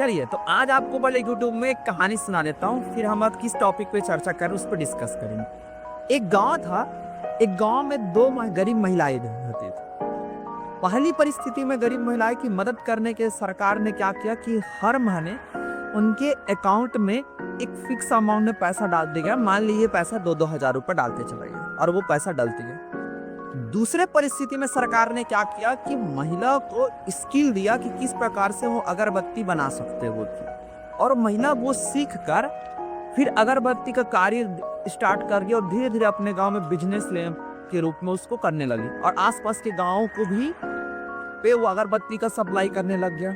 चलिए, तो आज आपको पहले यूट्यूब में एक कहानी सुना देता हूँ, फिर हम अब किस टॉपिक पे चर्चा करें उस पर डिस्कस करेंगे। एक गांव था। एक गांव में दो गरीब महिलाएं रहती थी। पहली परिस्थिति में गरीब महिलाएं की मदद करने के सरकार ने क्या किया कि हर महीने उनके अकाउंट में एक फिक्स अमाउंट में पैसा डाल दिया गया। मान लीजिए पैसा 2-2 हजार रुपये डालते चले गए और वो पैसा डलती है। दूसरे परिस्थिति में सरकार ने क्या किया कि महिला को स्किल दिया कि किस प्रकार से वो अगरबत्ती बना सकते हो थी, और महिला वो सीख कर फिर अगरबत्ती का कार्य स्टार्ट कर दिया और धीरे धीरे अपने गांव में बिजनेस के रूप में उसको करने लगी और आसपास के गांवों को भी पे वो अगरबत्ती का सप्लाई करने लग गया।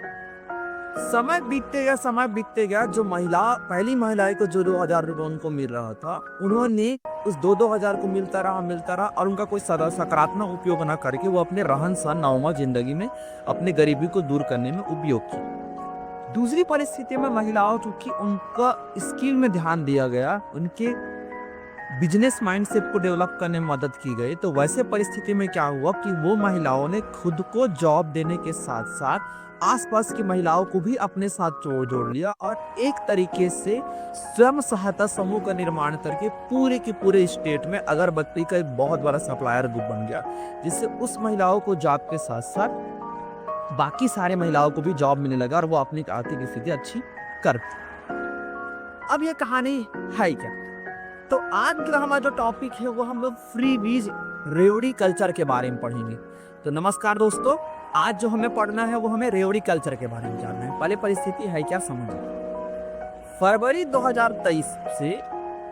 समय बीतते गया जो पहली महिलाएं को जो 2,000 रुपये उनको मिल रहा था, उन्होंने उस 2-2 हजार को मिलता रहा और उनका कोई सकारात्मक उपयोग न करके वो अपने रहन सहन नॉर्मल जिंदगी में अपने गरीबी को दूर करने में उपयोग किया। दूसरी परिस्थिति में महिलाओं चूंकि उनका स्किल में ध्यान दिया गया, उनके बिजनेस माइंडसेट को डेवलप करने में मदद की गई, तो वैसे परिस्थिति में क्या हुआ कि वो महिलाओं ने खुद को जॉब देने के साथ साथ आसपास की महिलाओं को भी अपने साथ जोड़ लिया और एक तरीके से स्वयं सहायता समूह का निर्माण करके पूरे के पूरे स्टेट में अगरबत्ती का एक बहुत बड़ा सप्लायर ग्रुप बन गया, जिससे उस महिलाओं को जॉब के साथ साथ बाकी सारे महिलाओं को भी जॉब मिलने लगा और वो अपनी आर्थिक स्थिति अच्छी कर। अब ये कहानी है क्या? तो आज का हमारा जो टॉपिक है वो हम लोग फ्री बीज रेवड़ी कल्चर के बारे में पढ़ेंगे। तो नमस्कार दोस्तों, आज जो हमें पढ़ना है वो हमें रेवड़ी कल्चर के बारे में जानना है। पहले परिस्थिति है क्या समझो। फरवरी 2023 से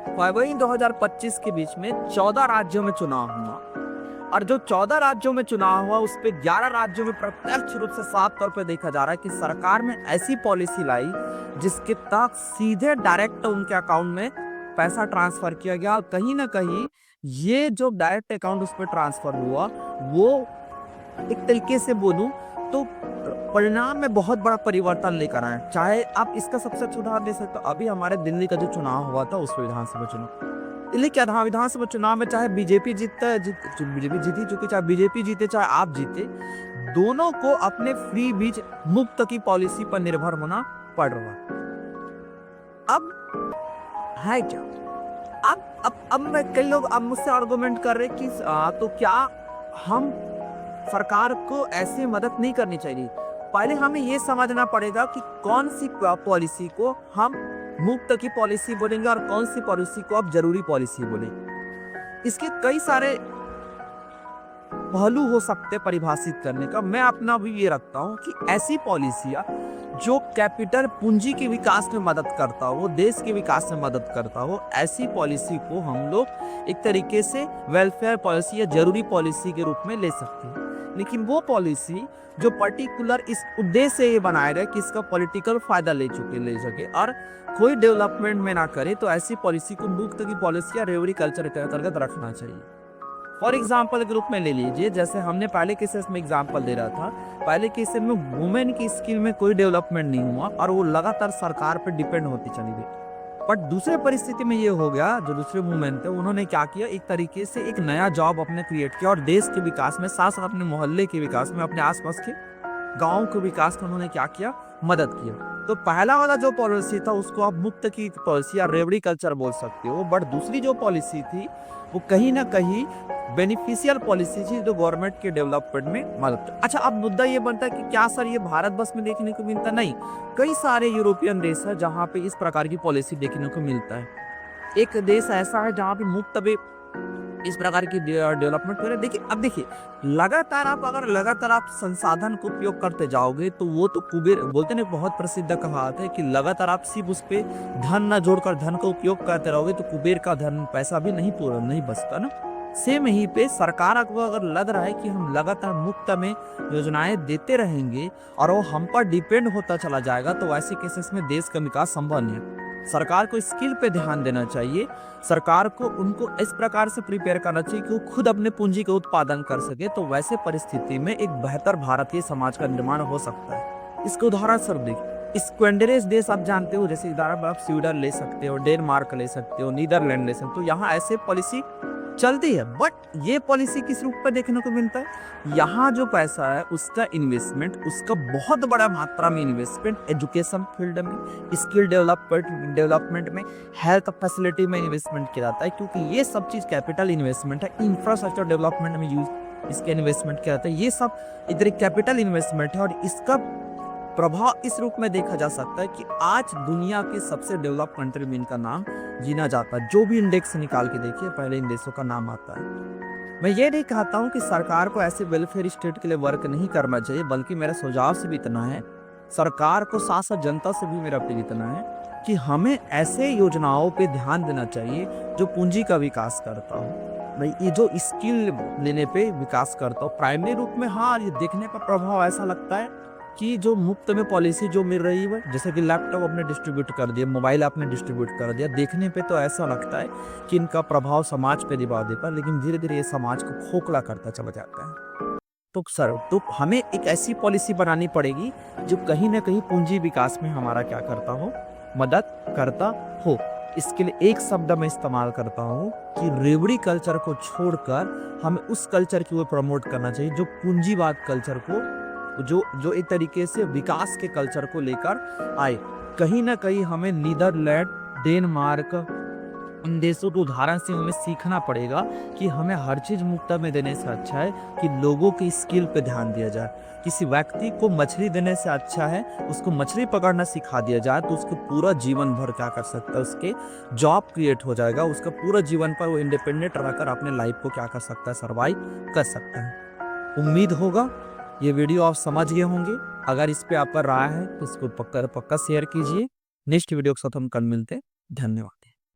फरवरी 2025 के बीच में 14 राज्यों में चुनाव हुआ और जो 14 राज्यों में चुनाव हुआ उस पे 11 राज्यों में प्रत्यक्ष रूप से साफ तौर पे देखा जा रहा है कि सरकार ने ऐसी पॉलिसी लाई जिसके तहत सीधे डायरेक्ट उनके अकाउंट में पैसा ट्रांसफर किया गया। कहीं ना कहीं ये जो डायरेक्ट अकाउंट उस पर ट्रांसफर हुआ वो एक तरीके से बोलूं तो परिणाम में बहुत बड़ा परिवर्तन लेकर आए। चाहे आप इसका सबसे अच्छा उदाहरण दे सकते हो, अभी हमारे दिल्ली का जो चुनाव हुआ था उस विधानसभा चुनाव, दिल्ली के विधानसभा चुनाव में चाहे बीजेपी बीजेपी जीती, चूंकि चाहे बीजेपी जीते चाहे आप जीते, दोनों को अपने फ्री बीज मुफ्त की पॉलिसी पर निर्भर होना पड़ रहा। अब है क्या? अब मैं कई लोग अब मुझसे आर्गुमेंट कर रहे कि तो क्या हम सरकार को ऐसे मदद नहीं करनी चाहिए? पहले हमें ये समझना पड़ेगा कि कौन सी पॉलिसी को हम मुफ्त की पॉलिसी बोलेंगे और कौन सी पॉलिसी को अब जरूरी पॉलिसी बोलेंगे। इसके कई सारे पहलू हो सकते परिभाषित करने का। मैं अपना भी ये रखता हूँ कि ऐसी पॉलिसियाँ जो कैपिटल पूंजी के विकास में मदद करता हो, देश के विकास में मदद करता हो, ऐसी पॉलिसी को हम लोग एक तरीके से वेलफेयर पॉलिसी या जरूरी पॉलिसी के रूप में ले सकते हैं। लेकिन वो पॉलिसी जो पर्टिकुलर इस उद्देश्य से ये बनाया गया कि इसका पॉलिटिकल फायदा ले सके और कोई डेवलपमेंट में ना करे, तो ऐसी पॉलिसी को मुफ्त की पॉलिसी या रेवड़ी कल्चर के अंतर्गत रखना चाहिए। फॉर एग्जाम्पल के रूप में ले लीजिए, जैसे हमने पहले केसेस में एग्जाम्पल दे रहा था, पहले केसेस में वुमेन की स्किल में कोई डेवलपमेंट नहीं हुआ और वो लगातार सरकार पर डिपेंड होती चली गई। बट दूसरे परिस्थिति में ये हो गया, जो दूसरे वुमेन थे उन्होंने क्या किया, एक तरीके से एक नया जॉब अपने क्रिएट किया और देश के विकास में, साथ साथ अपने मोहल्ले के विकास में, अपने आसपास के गाँव के विकास में उन्होंने क्या किया, मदद किया। तो पहला वाला जो पॉलिसी था उसको आप मुफ्त की पॉलिसी या रेवड़ी कल्चर बोल सकते हो। बट दूसरी जो पॉलिसी थी वो कहीं ना कहीं बेनिफिशियल पॉलिसी थी जो गवर्नमेंट के डेवलपमेंट में मदद। अच्छा, अब मुद्दा ये बनता है कि क्या सर ये भारत बस में देखने को मिलता? नहीं, कई सारे यूरोपियन देश है जहाँ पे इस प्रकार की पॉलिसी देखने को मिलता है। एक देश ऐसा है जहाँ पे मुफ्त में इस प्रकार की डेवलपमेंट करें। देखिए लगातार आप संसाधन को उपयोग करते जाओगे तो वो तो कुबेर बोलते हैं, बहुत प्रसिद्ध कहावत है कि लगातार आप सिर्फ उस पे धन न जोड़कर धन का उपयोग करते रहोगे तो कुबेर का धन पैसा भी नहीं बचता ना। सेम यहीं पे सरकार को अगर लग रहा है कि हम लगातार मुफ्त में योजनाएं देते रहेंगे और वो हम पर डिपेंड होता चला जाएगा, तो ऐसे केसेस में देश का विकास संभव नहीं है। सरकार को स्किल पे ध्यान देना चाहिए। सरकार को उनको इस प्रकार से प्रिपेयर करना चाहिए कि वो खुद अपने पूंजी का उत्पादन कर सके, तो वैसे परिस्थिति में एक बेहतर भारतीय समाज का निर्माण हो सकता है। इसके उदाहरण स्वरूप देखिए, स्क्वेंडरेज देश आप जानते हो, जैसे उदाहरण आप स्वीडन ले सकते हो, डेनमार्क ले सकते हो, नीदरलैंड ले सकते हो। यहाँ ऐसे पॉलिसी चलती है, बट ये पॉलिसी किस रूप में देखने को मिलता है, यहाँ जो पैसा है उसका इन्वेस्टमेंट, उसका बहुत बड़ा मात्रा में इन्वेस्टमेंट एजुकेशन फील्ड में, स्किल डेवलपमेंट में, हेल्थ फैसिलिटी में इन्वेस्टमेंट किया जाता है, क्योंकि ये सब चीज़ कैपिटल इन्वेस्टमेंट है। इंफ्रास्ट्रक्चर डेवलपमेंट में यूज इसके इन्वेस्टमेंट किया जाता है। ये सब इधर एक कैपिटल इन्वेस्टमेंट है और इसका प्रभाव इस रूप में देखा जा सकता है कि आज दुनिया के सबसे डेवलप कंट्री में इनका नाम गिना जाता है। जो भी इंडेक्स निकाल के देखिए पहले इन देशों का नाम आता है। मैं ये नहीं कहता हूँ कि सरकार को ऐसे वेलफेयर स्टेट के लिए वर्क नहीं करना चाहिए, बल्कि मेरा सुझाव से भी इतना है, सरकार को साथ साथ जनता से भी मेरा अपील इतना है कि हमें ऐसे योजनाओं पे ध्यान देना चाहिए जो पूंजी का विकास करता हो, भाई ये जो स्किल लेने पे विकास करता हो। प्राइमरी रूप में हाँ, ये देखने का प्रभाव ऐसा लगता है कि जो मुफ्त में पॉलिसी जो मिल रही है, जैसे कि लैपटॉप आपने डिस्ट्रीब्यूट कर दिया, मोबाइल आपने डिस्ट्रीब्यूट कर दिया, देखने पे तो ऐसा लगता है कि इनका प्रभाव समाज पे दिखा देता है, लेकिन धीरे धीरे ये समाज को खोखला करता चला जाता है। तो हमें एक ऐसी पॉलिसी बनानी पड़ेगी जो कहीं ना कहीं पूंजी विकास में हमारा क्या करता हो, मदद करता हो। इसके लिए एक शब्द मैं इस्तेमाल करता हूँ कि रेवड़ी कल्चर को छोड़कर हमें उस कल्चर की ओर प्रमोट करना चाहिए जो पूंजीवाद कल्चर को, जो एक तरीके से विकास के कल्चर को लेकर आए। कहीं ना कहीं हमें नीदरलैंड, डेनमार्क, इन देशों के उदाहरण से हमें सीखना पड़ेगा कि हमें हर चीज मुफ्त में देने से अच्छा है कि लोगों की स्किल पे ध्यान दिया जाए। किसी व्यक्ति को मछली देने से अच्छा है उसको मछली पकड़ना सिखा दिया जाए, तो उसको पूरा जीवन भर क्या कर सकता है, उसके जॉब क्रिएट हो जाएगा, उसका पूरा जीवन पर वो इंडिपेंडेंट रहकर अपने लाइफ को क्या कर सकता है, सर्वाइव कर सकता है। उम्मीद होगा ये वीडियो आप समझ गए होंगे। अगर इस पे आपका राय है तो इसको पक्का शेयर कीजिए। नेक्स्ट वीडियो के साथ हम कल मिलते हैं। धन्यवाद।